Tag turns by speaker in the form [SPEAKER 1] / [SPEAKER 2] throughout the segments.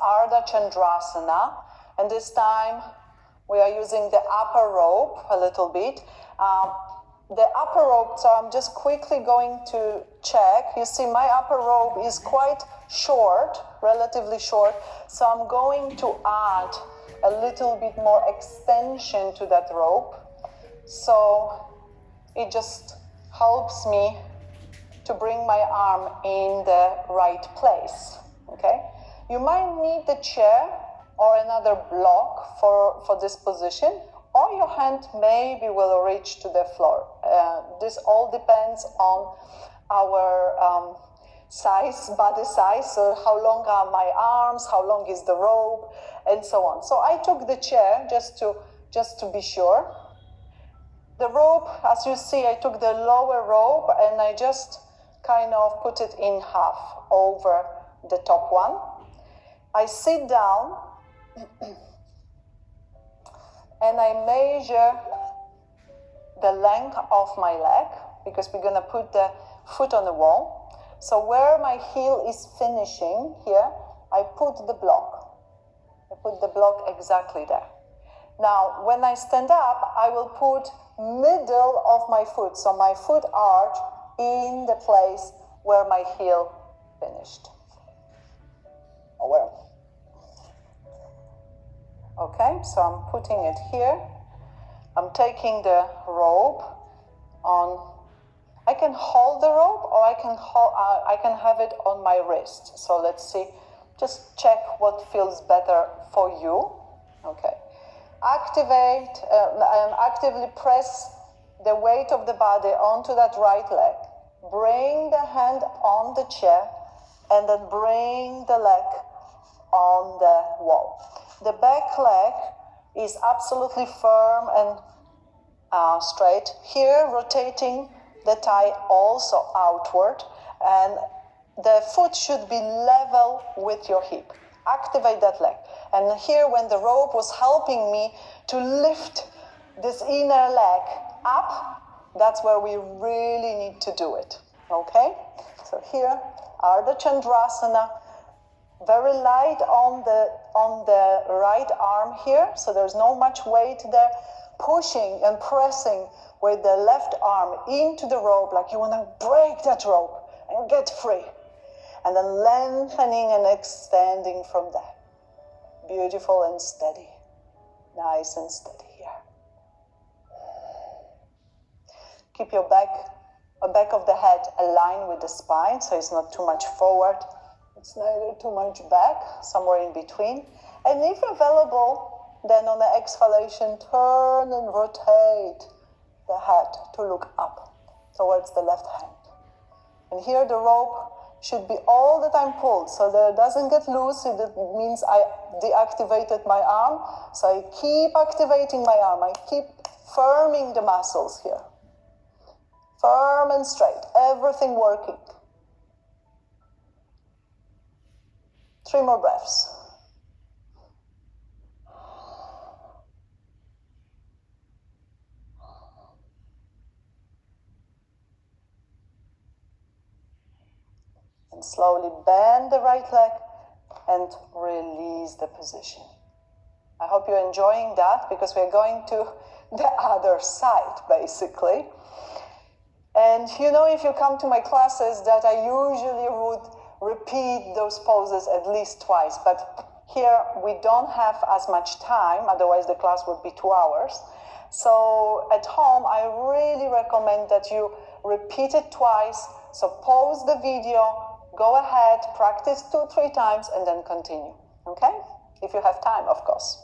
[SPEAKER 1] Ardha chandrasana, and this time we are using the upper rope a little bit. The upper rope, so I'm just quickly going to check. You see my upper rope is quite short, relatively short, so I'm going to add a little bit more extension to that rope. So it just helps me to bring my arm in the right place, okay? You might need the chair or another block for this position, or your hand maybe will reach to the floor. This all depends on our size, body size, so how long are my arms, how long is the rope, and so on. So I took the chair just to be sure. The rope, as you see, I took the lower rope and I just kind of put it in half over the top one. I sit down and I measure the length of my leg, because we're gonna put the foot on the wall. So where my heel is finishing here, I put the block. I put the block exactly there. Now, when I stand up, I will put middle of my foot, so my foot arch in the place where my heel finished. Okay, so I'm putting it here. I'm taking the rope on. I can hold the rope, or I can have it on my wrist. So let's see. Just check what feels better for you. Okay. Activate and actively press the weight of the body onto that right leg. Bring the hand on the chair, and then bring the leg on the wall. The back leg is absolutely firm and straight. Here, rotating the thigh also outward, and the foot should be level with your hip. Activate that leg. And here, when the rope was helping me to lift this inner leg up, that's where we really need to do it. Okay? So here, Ardha Chandrasana. Very light on the right arm here, so there's no much weight there. Pushing and pressing with the left arm into the rope, like you want to break that rope and get free. And then lengthening and extending from there. Beautiful and steady. Nice and steady here. Keep your back of the head aligned with the spine, so it's not too much forward. It's neither too much back, somewhere in between. And if available, then on the exhalation, turn and rotate the head to look up towards the left hand. And here the rope should be all the time pulled, so that it doesn't get loose. It means I deactivated my arm. So I keep activating my arm. I keep firming the muscles here. Firm and straight, everything working. 3 more breaths. And slowly bend the right leg and release the position. I hope you're enjoying that, because we're going to the other side, basically. And you know, if you come to my classes, that I usually would repeat those poses at least twice, but here we don't have as much time, otherwise the class would be 2 hours. So at home, I really recommend that you repeat it twice. So pause the video, go ahead, practice 2-3 times, and then continue, okay? If you have time, of course.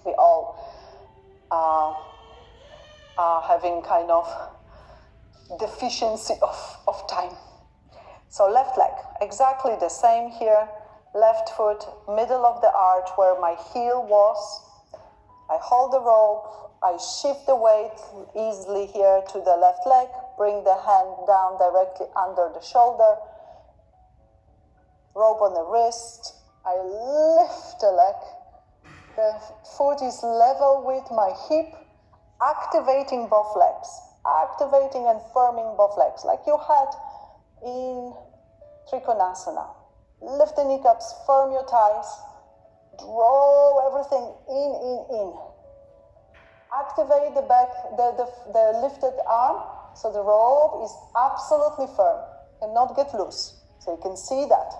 [SPEAKER 1] We all are having kind of deficiency of time. So left leg, exactly the same here. Left foot, middle of the arch where my heel was. I hold the rope, I shift the weight easily here to the left leg, bring the hand down directly under the shoulder, rope on the wrist, I lift the leg, the foot is level with my hip, activating both legs, activating and firming both legs, like you had in Trikonasana. Lift the kneecaps, firm your thighs. Draw everything in. Activate the back, the lifted arm, so the rope is absolutely firm, cannot get loose. So you can see that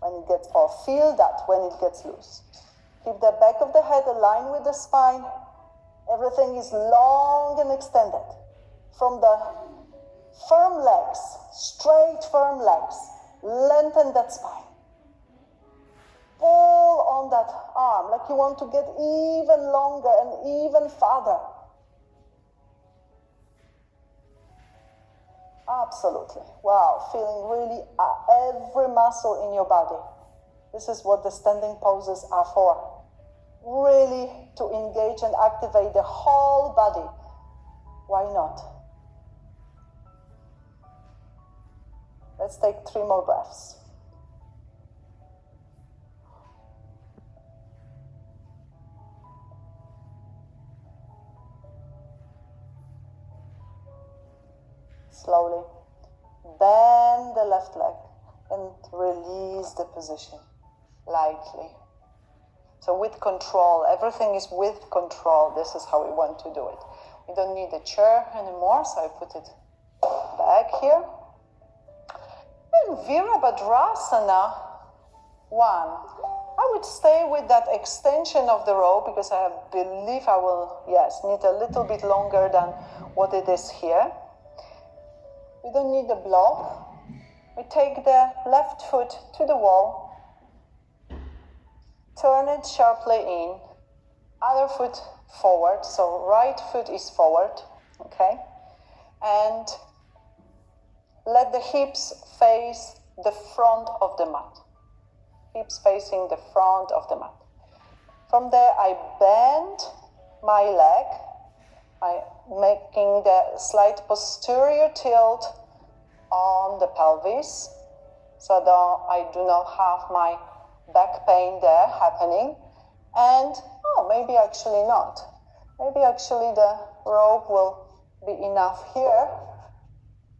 [SPEAKER 1] when it gets, or feel that when it gets loose. Keep the back of the head aligned with the spine. Everything is long and extended. From the firm legs, straight firm legs, lengthen that spine. Pull on that arm like you want to get even longer and even farther. Absolutely. Wow, feeling really every muscle in your body. This is what the standing poses are for. Really to engage and activate the whole body. Why not? Let's take 3 more breaths. Slowly bend the left leg and release the position lightly. So with control, everything is with control. This is how we want to do it. We don't need a chair anymore, so I put it back here. And Virabhadrasana 1. I would stay with that extension of the rope because I believe I will, need a little bit longer than what it is here. We don't need a block. We take the left foot to the wall, turn it sharply in, other foot forward, so right foot is forward, okay? And let the hips face the front of the mat. Hips facing the front of the mat. From there, I bend my leg, making the slight posterior tilt on the pelvis, so that I do not have my back pain there happening. And, maybe actually not. Maybe actually the rope will be enough here.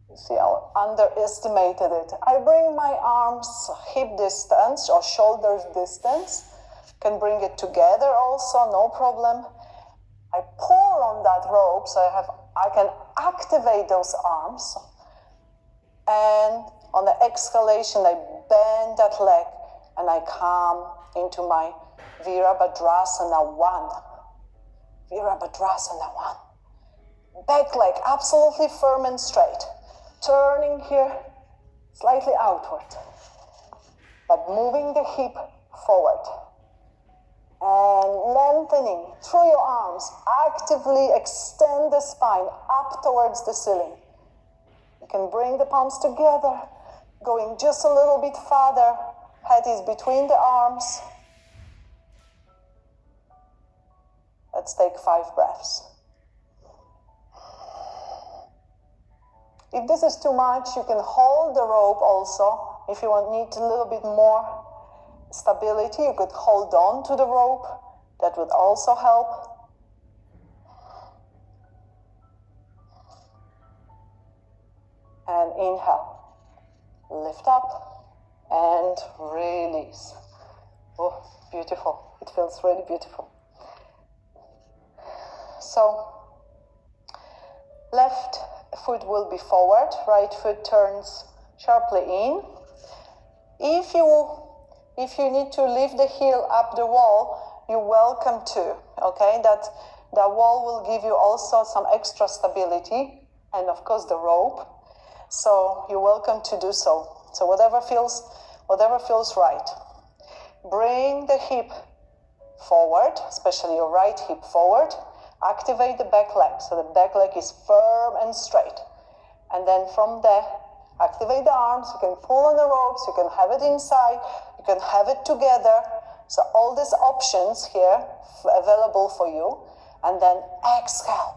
[SPEAKER 1] You see, I underestimated it. I bring my arms hip distance or shoulders distance. Can bring it together also, no problem. I pull on that rope so I can activate those arms. And on the exhalation, I bend that leg and I come into my Virabhadrasana 1. Virabhadrasana 1. Back leg absolutely firm and straight. Turning here slightly outward, but moving the hip forward. And lengthening through your arms. Actively extend the spine up towards the ceiling. You can bring the palms together, going just a little bit farther. Head is between the arms. Let's take 5 breaths. If this is too much, you can hold the rope also. If you need a little bit more stability, you could hold on to the rope. That would also help. And inhale. Lift up and release. Oh, beautiful. It feels really beautiful. So, left foot will be forward, right foot turns sharply in. If you need to lift the heel up the wall, you're welcome to, okay? That wall will give you also some extra stability, and of course the rope. So you're welcome to do so. So whatever feels right. Bring the hip forward, especially your right hip forward. Activate the back leg, so the back leg is firm and straight. And then from there, activate the arms. You can pull on the ropes, you can have it inside, you can have it together. So all these options here available for you. And then exhale,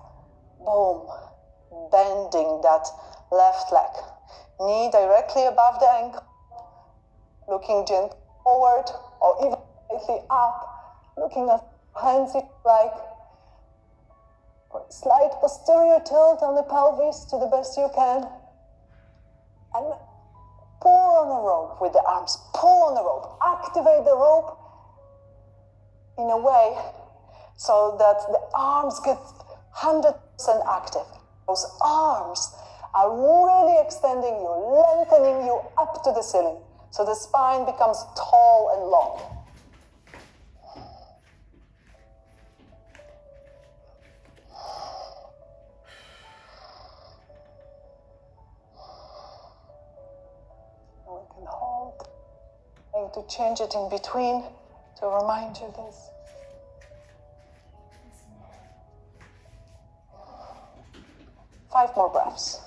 [SPEAKER 1] boom, bending that left leg. Knee directly above the ankle, looking gently forward or even slightly up, looking at hands if you like. Slight posterior tilt on the pelvis to the best you can. And pull on the rope with the arms, pull on the rope, activate the rope in a way so that the arms get 100% active. Those arms are really extending you, lengthening you up to the ceiling. So the spine becomes tall and long. And we can hold. I need to change it in between to remind you this. Five more breaths.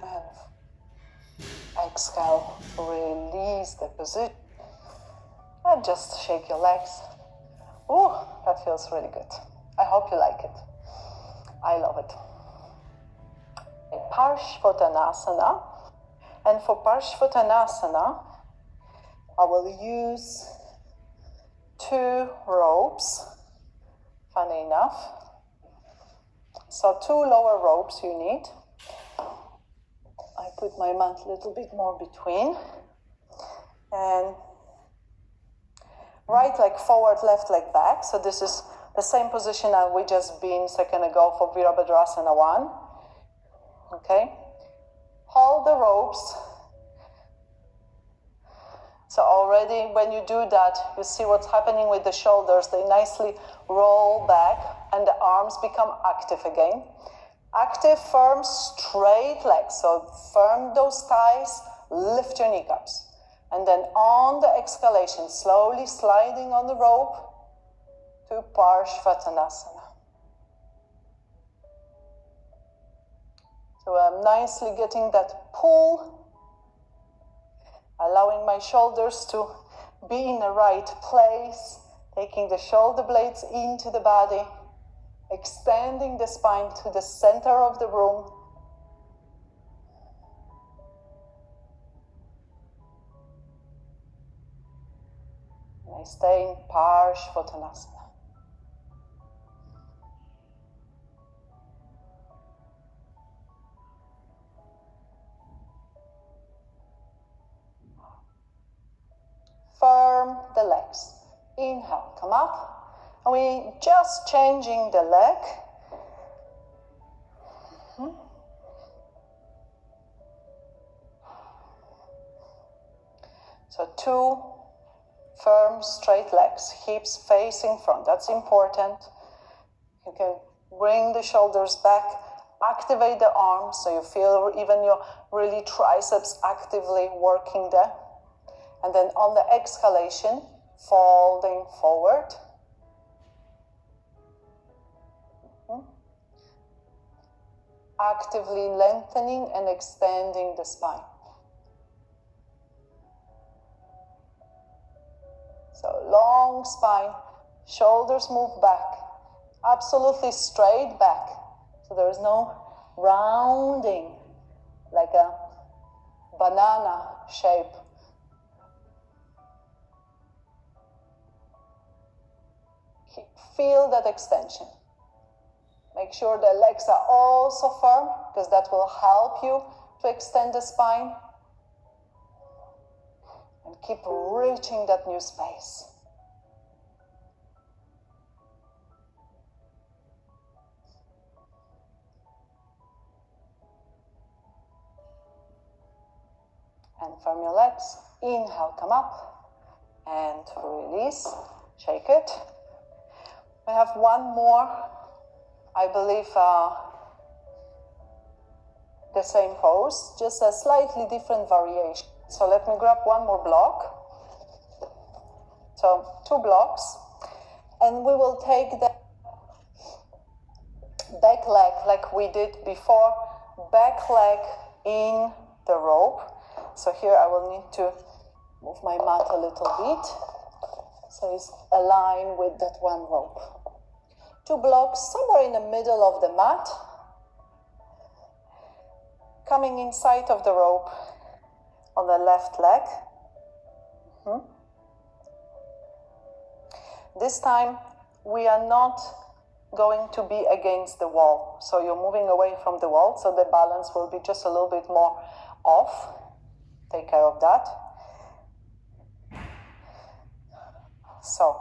[SPEAKER 1] And exhale, release the position. And just shake your legs. Ooh, that feels really good. I hope you like it. I love it. Parshvottanasana. And for Parshvottanasana, I will use 2 ropes, funny enough. So 2 lower ropes you need. I put my mat a little bit more between. And right leg forward, left leg back. So this is the same position as we just been a second ago for Virabhadrasana 1. Okay? Hold the ropes. So already when you do that, you see what's happening with the shoulders. They nicely roll back and the arms become active again. Active, firm, straight legs. So firm those thighs, lift your kneecaps. And then on the exhalation, slowly sliding on the rope to Parshvottanasana. So I'm nicely getting that pull, allowing my shoulders to be in the right place, taking the shoulder blades into the body, extending the spine to the center of the room. And I stay in Parshvottanasana. Firm the legs. Inhale, come up. And we just changing the leg. So 2 firm, straight legs, hips facing front. That's important. You can bring the shoulders back, activate the arms so you feel even your really triceps actively working there. And then on the exhalation, folding forward. Actively lengthening and extending the spine. So long spine, shoulders move back, absolutely straight back. So there is no rounding like a banana shape. Feel that extension. Make sure the legs are also firm, because that will help you to extend the spine. And keep reaching that new space. And firm your legs. Inhale, come up. And release. Shake it. We have one more, I believe, the same pose, just a slightly different variation. So let me grab one more block. So 2 blocks. And we will take the back leg like we did before, back leg in the rope. So here I will need to move my mat a little bit. So it's aligned with that one rope. 2 blocks somewhere in the middle of the mat. Coming inside of the rope on the left leg. This time we are not going to be against the wall. So you're moving away from the wall, so the balance will be just a little bit more off. Take care of that. So,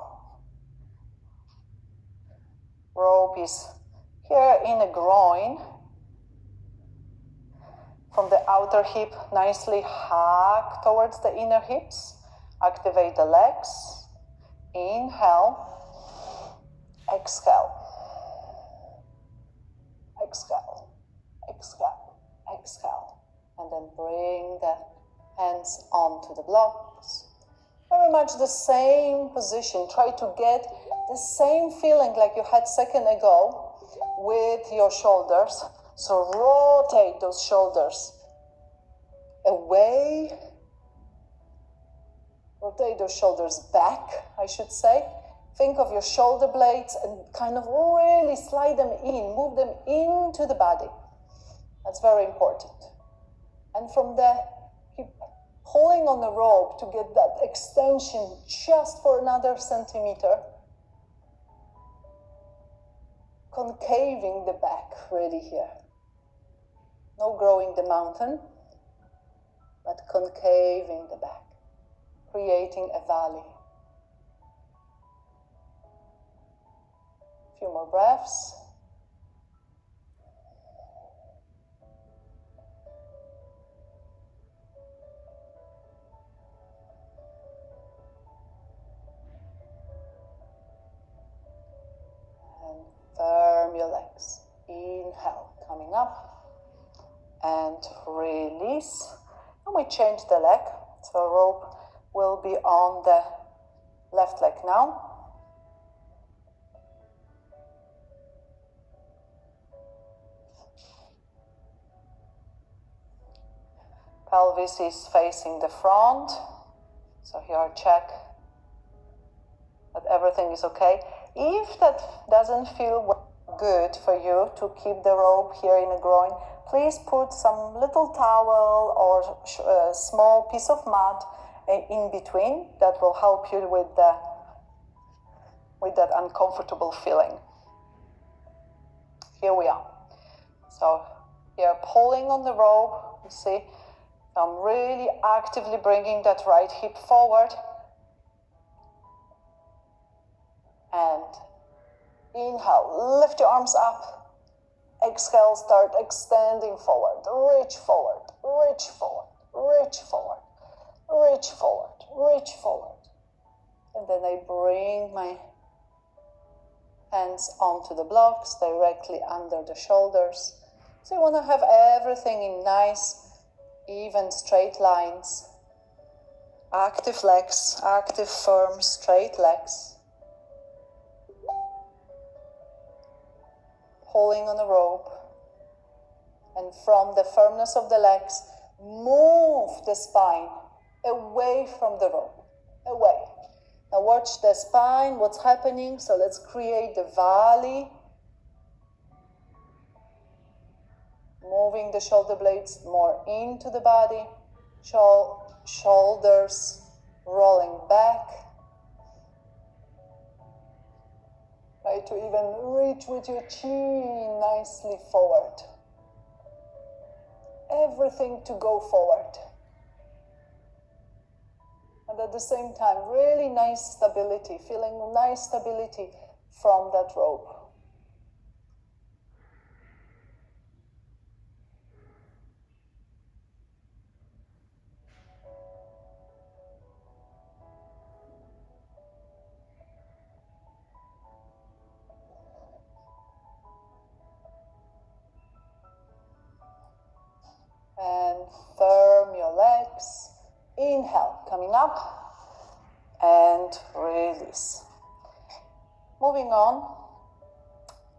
[SPEAKER 1] rope is here in the groin. From the outer hip, nicely hug towards the inner hips. Activate the legs. Inhale. Exhale. Exhale. Exhale. Exhale. And then bring the hands onto the blocks. Very much the same position. Try to get the same feeling like you had a second ago with your shoulders. So rotate those shoulders away. Rotate those shoulders back, I should say. Think of your shoulder blades and kind of really slide them in, move them into the body. That's very important. And from there, keep pulling on the rope to get that extension just for another centimeter. Concaving the back really here. No growing the mountain, but concaving the back, creating a valley. A few more breaths. And firm your legs. Inhale, coming up. And release. And we change the leg. So rope will be on the left leg now. Pelvis is facing the front. So here check that everything is okay. If that doesn't feel good for you to keep the rope here in the groin, please put some little towel or a small piece of mat in between. That will help you with that uncomfortable feeling. Here we are. So here, pulling on the rope, you see, I'm really actively bringing that right hip forward. And inhale, lift your arms up. Exhale, start extending forward. Reach forward, reach forward, reach forward, reach forward, reach forward. And then I bring my hands onto the blocks, directly under the shoulders. So you want to have everything in nice, even, straight lines. Active legs, active, firm, straight legs. Pulling on the rope, and from the firmness of the legs, move the spine away from the rope, away. Now watch the spine, what's happening. So let's create the valley. Moving the shoulder blades more into the body, shoulders rolling back. Try to even reach with your chin nicely forward. Everything to go forward. And at the same time, really nice stability, feeling nice stability from that rope. And firm your legs. Inhale, coming up. And release. Moving on.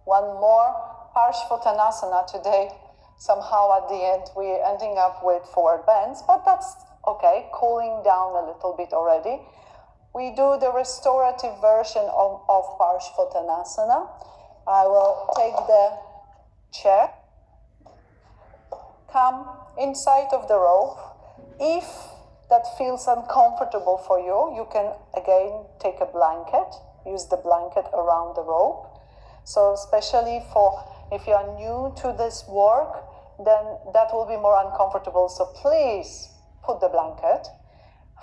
[SPEAKER 1] One more Parshvottanasana today. Somehow at the end we're ending up with forward bends, but that's okay. Cooling down a little bit already. We do the restorative version of Parshvottanasana. I will take the chair. Come inside of the rope. If that feels uncomfortable for you, you can again take a blanket use the blanket around the rope. So especially for if you are new to this work, then that will be more uncomfortable. So please put the blanket.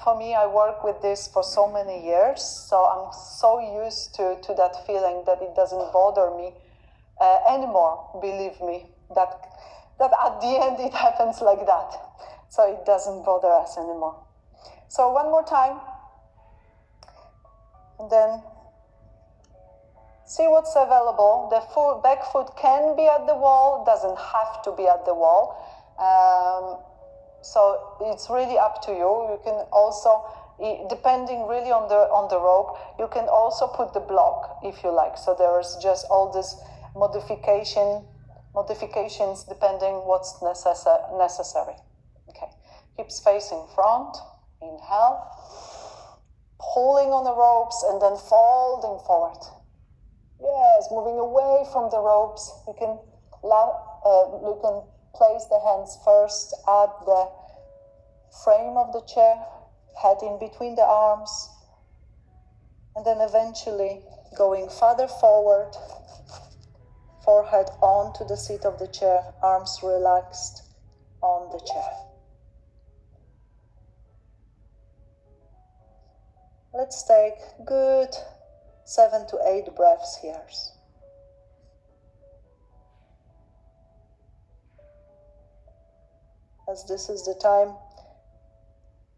[SPEAKER 1] For me, I work with this for so many years, so I'm so used to that feeling that it doesn't bother me anymore, believe me, that at the end it happens like that. So it doesn't bother us anymore. So one more time, and then see what's available. The back foot can be at the wall, doesn't have to be at the wall. So it's really up to you. You can also, depending really on the rope, you can also put the block if you like. So there's just all these modifications depending what's necessary. Okay, hips facing front. Inhale, pulling on the ropes and then folding forward. Yes, moving away from the ropes. You can place the hands first at the frame of the chair, head in between the arms, and then eventually going farther forward, forehead onto the seat of the chair, arms relaxed on the chair. Let's take good 7 to 8 breaths here. As this is the time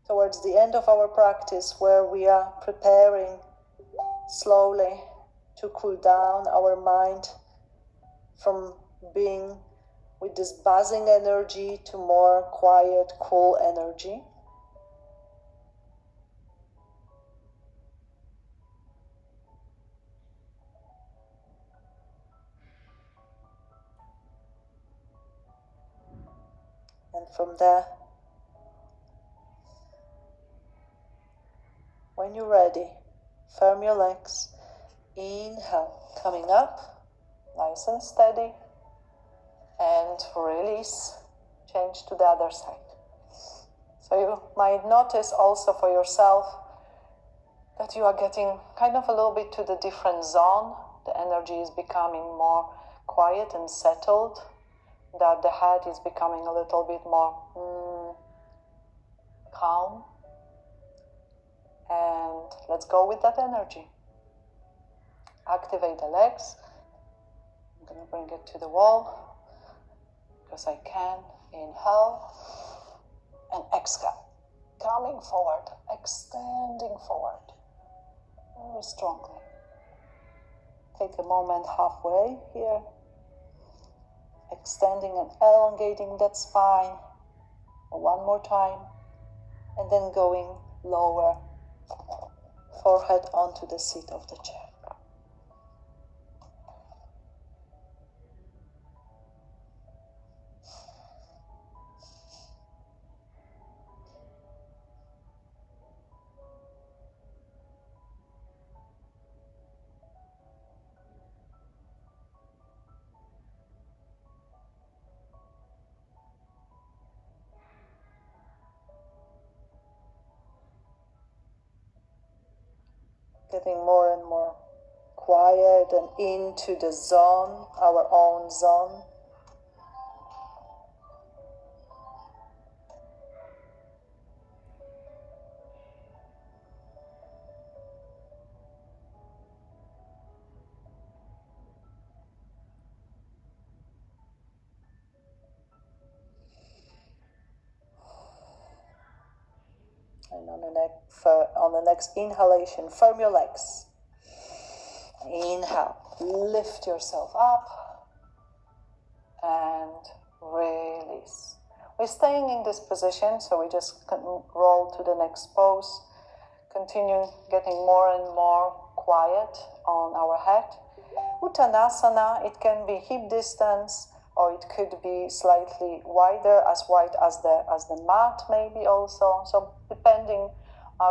[SPEAKER 1] towards the end of our practice where we are preparing slowly to cool down our mind from being with this buzzing energy to more quiet, cool energy. And from there, when you're ready, firm your legs. Inhale, coming up, nice and steady. And release, change to the other side. So you might notice also for yourself that you are getting kind of a little bit to the different zone. The energy is becoming more quiet and settled. That the head is becoming a little bit more calm. And let's go with that energy. Activate the legs. I'm going to bring it to the wall because I can. Inhale and exhale. Coming forward, extending forward very strongly. Take a moment halfway here. Extending and elongating that spine. One more time. And then going lower, forehead onto the seat of the chair. Getting more and more quiet and into the zone, our own zone. And on the next inhalation, firm your legs. Inhale, lift yourself up and release. We're staying in this position, so we just can roll to the next pose. Continue getting more and more quiet on our head. Uttanasana, it can be hip distance, or it could be slightly wider, as wide as the mat maybe also. So depending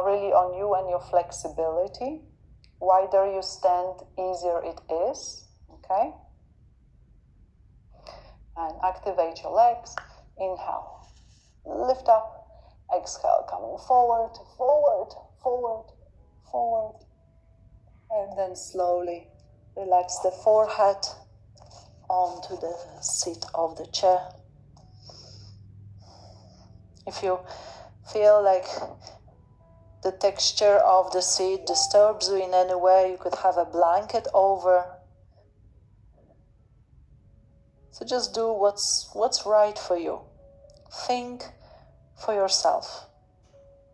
[SPEAKER 1] really on you and your flexibility. Wider you stand, easier it is. Okay? And activate your legs. Inhale. Lift up. Exhale, coming forward, forward, forward, forward. And then slowly relax the forehead onto the seat of the chair. If you feel like the texture of the seat disturbs you in any way, you could have a blanket over. So just do what's right for you. Think for yourself.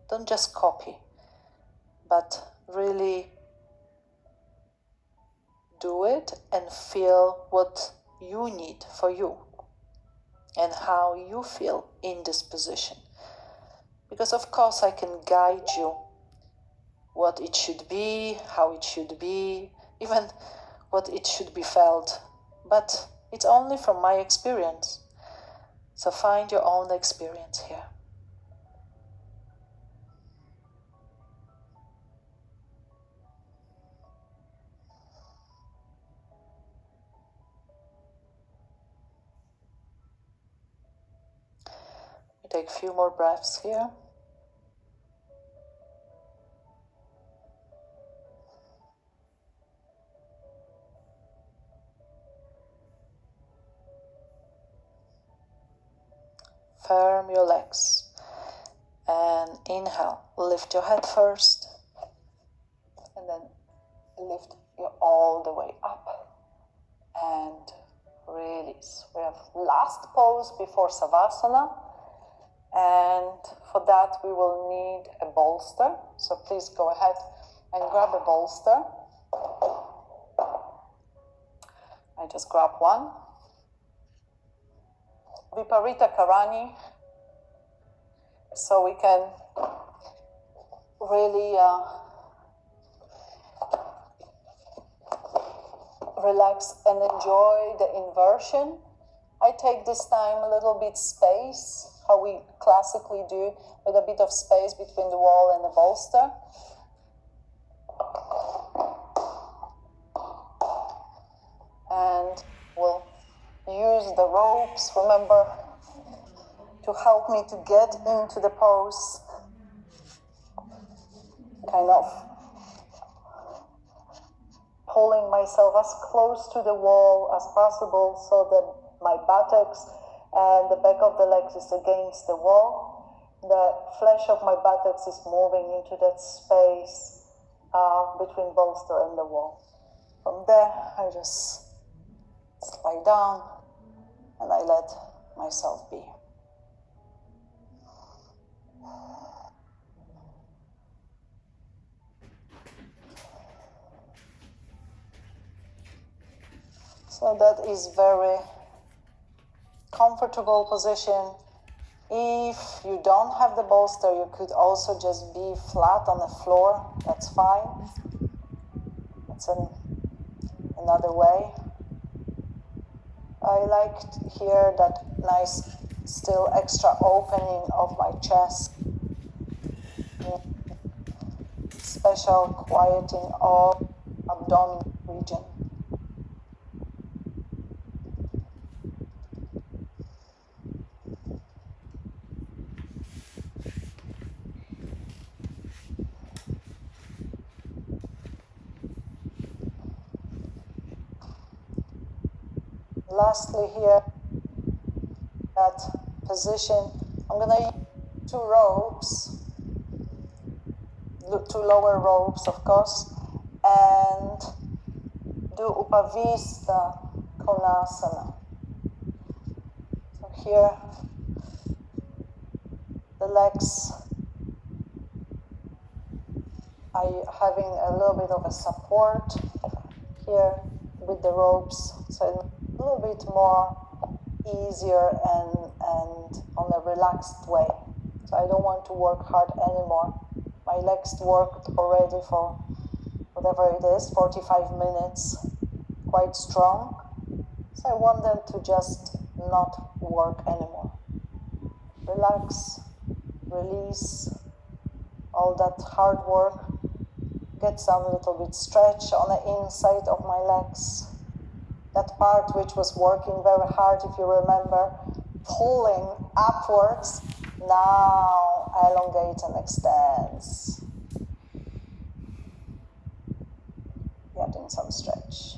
[SPEAKER 1] Don't just copy, but really do it and feel what you need for you and how you feel in this position. Because of course I can guide you what it should be, how it should be, even what it should be felt. But it's only from my experience. So find your own experience here. You take a few more breaths here. Firm your legs and inhale. Lift your head first and then lift you all the way up and release. We have last pose before Savasana, and for that we will need a bolster. So please go ahead and grab a bolster. I just grab one. Viparita Karani, so we can really relax and enjoy the inversion. I take this time a little bit space, how we classically do, with a bit of space between the wall and the bolster. And we'll use the ropes, remember, to help me to get into the pose. Kind of pulling myself as close to the wall as possible so that my buttocks and the back of the legs is against the wall. The flesh of my buttocks is moving into that space between bolster and the wall. From there, I just lie down and I let myself be. So that is very comfortable position. If you don't have the bolster, you could also just be flat on the floor. That's fine. That's another way. I liked here that nice, still extra opening of my chest. Special quieting of abdominal region. Lastly here, that position, I'm going to use 2 ropes, 2 lower ropes of course, and do Upavista Konasana. So here, the legs are having a little bit of a support here with the ropes, so a little bit more easier and on a relaxed way. So I don't want to work hard anymore. My legs worked already for whatever it is, 45 minutes, quite strong. So I want them to just not work anymore. Relax, release all that hard work, get some little bit stretch on the inside of my legs. That part which was working very hard, if you remember, pulling upwards, now elongate and extends. getting some stretch.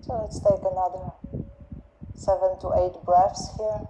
[SPEAKER 1] So let's take another 7 to 8 breaths here.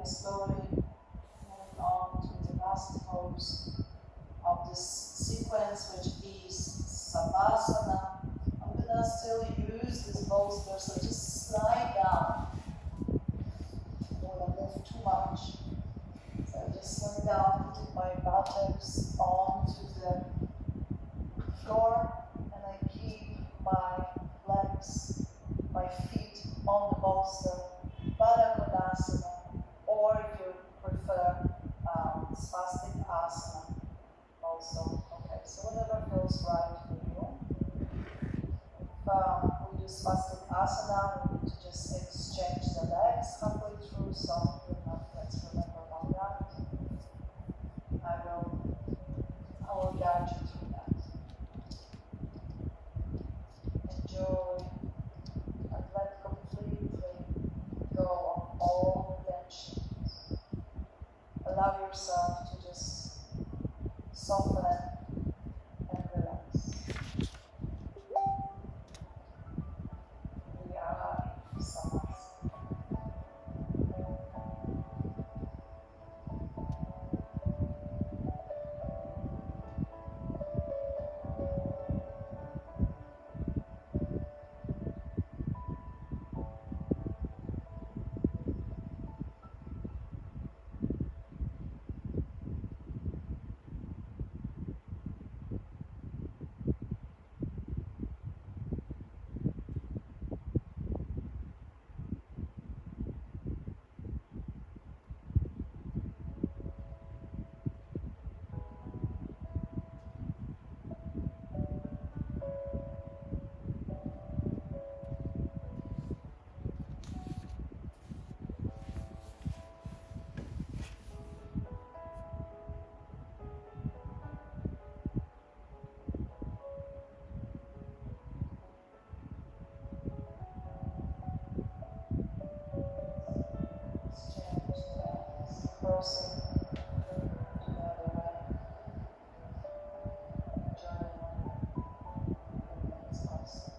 [SPEAKER 1] Slowly moving on to the last pose of this sequence, which is Savasana. I'm gonna still use this bolster, so just slide down. I don't wanna move too much. So I just slide down, putting my buttocks onto the floor, and I keep my legs, my feet on the bolster. Baddha Konasana. Or if you prefer spastic asana also. Okay, so whatever feels right for you. If we do spastic asana, we need to just exchange the legs halfway through, so let's remember about that. I will guide you through that. Enjoy and let completely go of all the tension. Allow yourself to just soften and relax. We are in Savasana. Crossing to the other way, journey remains constant.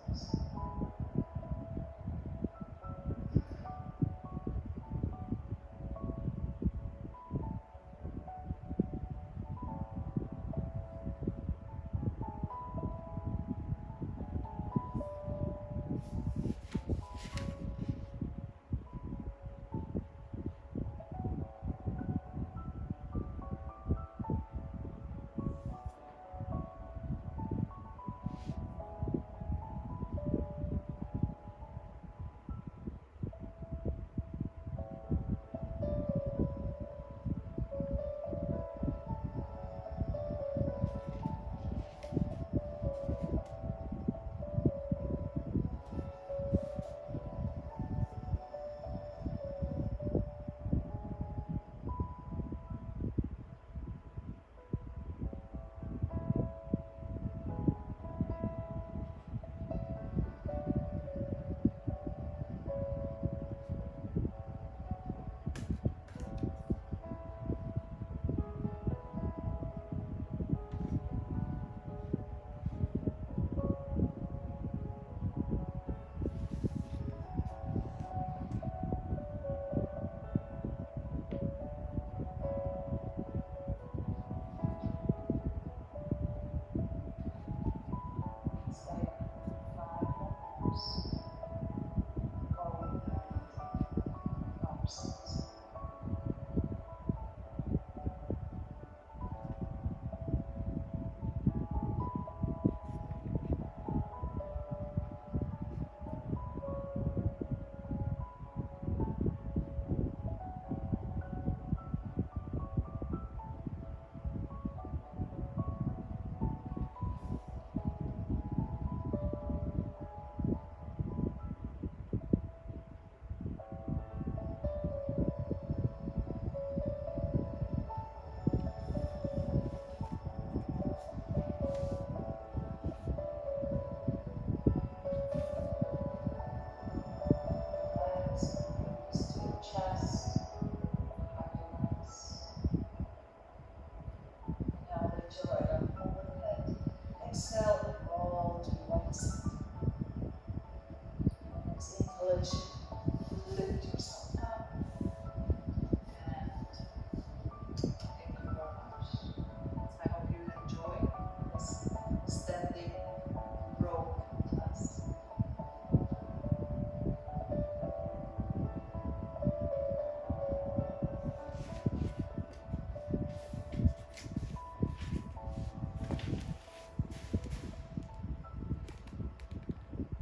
[SPEAKER 2] college